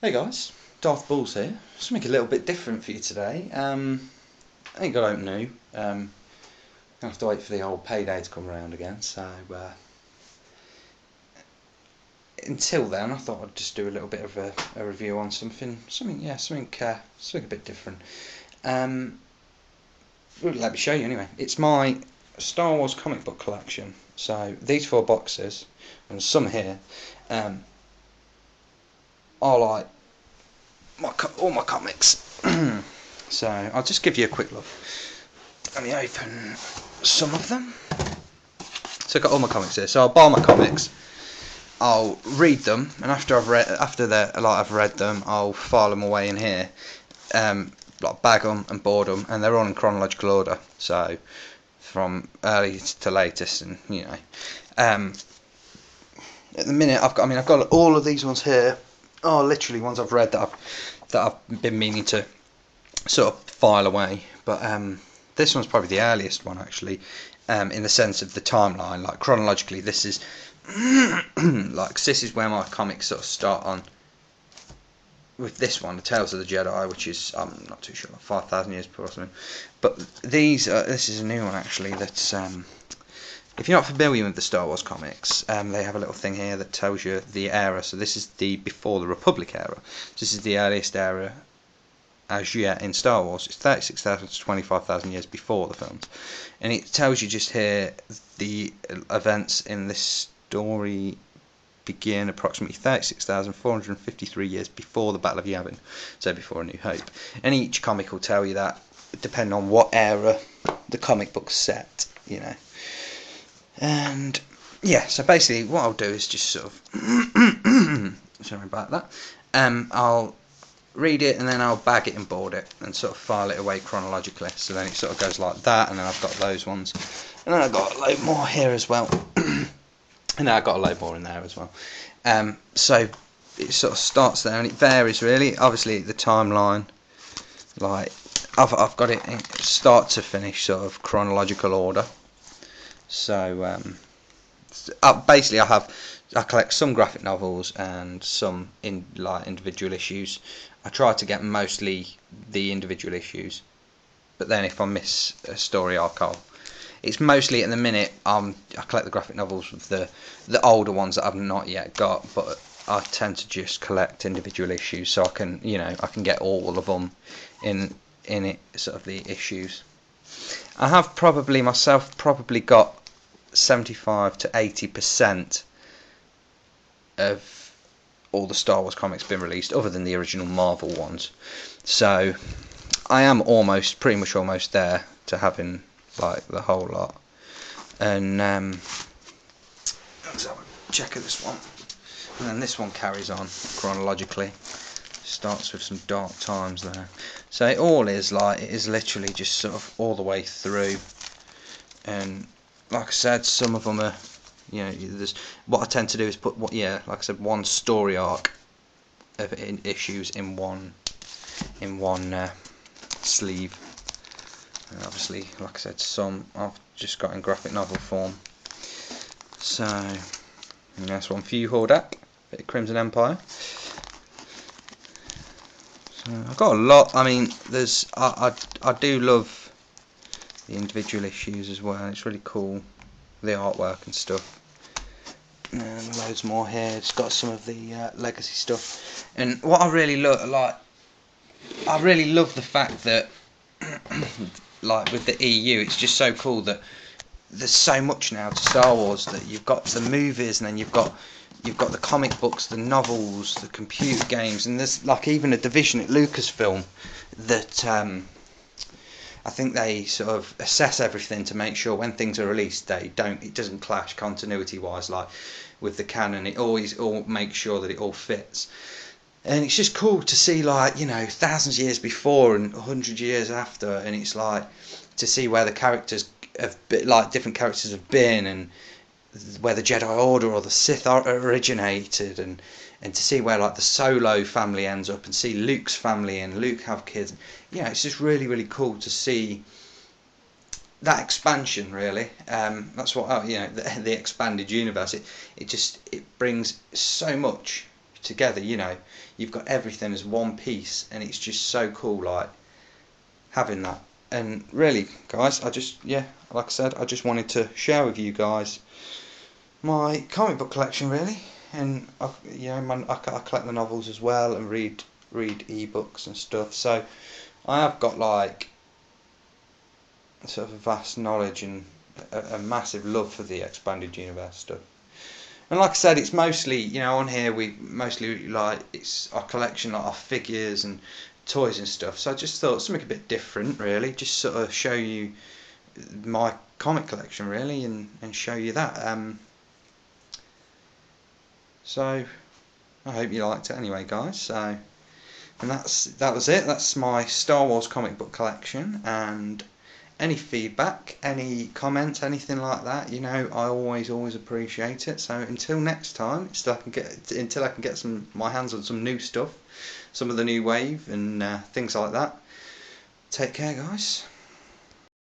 Hey guys, Darth Balls here. Something a little bit different for you today. I ain't got out new. I have to wait for the old payday to come around again. So until then, I thought I'd just do a little bit of a review on something a bit different. Um, well, let me show you anyway. It's my Star Wars comic book collection. So these four boxes and some here are like all my comics. So I'll just give you a quick look. Let me open some of them. So I've got all my comics here. So I'll buy my comics. I'll read them, and after I've read them, I'll file them away in here, like bag them and board them, and they're all in chronological order. So from earliest to latest, and at the minute I've got all of these ones here. Oh, literally ones I've read that I've been meaning to sort of file away, but this one's probably the earliest one actually, in the sense of the timeline. Like chronologically, this is this is where my comics sort of start on. With this one, the Tales of the Jedi, which is I'm not too sure, like 5,000 years before or something. But this is a new one actually. That's if you're not familiar with the Star Wars comics, they have a little thing here that tells you the era. So this is the before the Republic era. This is the earliest era as yet in Star Wars. It's 36,000 to 25,000 years before the films, and it tells you just here the events in this story begin approximately 36,453 years before the Battle of Yavin, so before A New Hope. And each comic will tell you that depending on what era the comic book's set, And yeah, so basically what I'll do is just sort of sorry about that. I'll read it and then I'll bag it and board it and sort of file it away chronologically. So then it sort of goes like that, and then I've got those ones, and then I've got a load more here as well, and then I've got a load more in there as well. So it sort of starts there, and it varies really. Obviously the timeline, like I've got it in start to finish sort of chronological order. So basically I collect some graphic novels and some individual issues. I try to get mostly the individual issues, but then if I miss a story arc, it's mostly at the minute I collect the graphic novels with the older ones that I've not yet got, but I tend to just collect individual issues so I can get all of them in it, sort of the issues. I have probably got 75 to 80% of all the Star Wars comics been released, other than the original Marvel ones. So I am pretty much almost there to having like the whole lot. And let's have a check of this one. And then this one carries on chronologically. Starts with some dark times there. So it is literally just sort of all the way through. And like I said, some of them are, there's what I tend to do is put like I said, one story arc of issues in one sleeve. And obviously, like I said, some I've just got in graphic novel form. So, and that's one for you, Hordak, bit of Crimson Empire. So I've got a lot. I mean, I do love the individual issues as well. It's really cool, the artwork and stuff. And loads more here. It's got some of the legacy stuff. And what I really love the fact that like with the EU, it's just so cool that there's so much now to Star Wars, that you've got the movies, and then you've got the comic books, the novels, the computer games, and there's like even a division at Lucasfilm that I think they sort of assess everything to make sure when things are released it doesn't clash continuity wise, like with the canon. It always all makes sure that it all fits. And it's just cool to see, like, thousands of years before and 100 years after, and it's like to see where the characters have been, like different characters have been, and where the Jedi Order or the Sith originated, and to see where like the Solo family ends up, and see Luke's family and Luke have kids. It's just really, really cool to see that expansion, really. That's what the expanded universe. It brings so much together, you know, you've got everything as one piece, and it's just so cool, like having that. And really, guys, like I said, I just wanted to share with you guys my comic book collection, really. And I collect the novels as well, and read ebooks and stuff. So I have got like sort of a vast knowledge and a massive love for the expanded universe stuff. And like I said, it's mostly, on here we mostly like, it's our collection, like our figures and toys and stuff. So I just thought something a bit different, really, just sort of show you my comic collection, really, and show you that. So I hope you liked it anyway, guys. So, and that was it. That's my Star Wars comic book collection. And any feedback, any comments, anything like that, I always appreciate it. So until next time, until I can get my hands on some new stuff, some of the new wave and things like that. Take care, guys.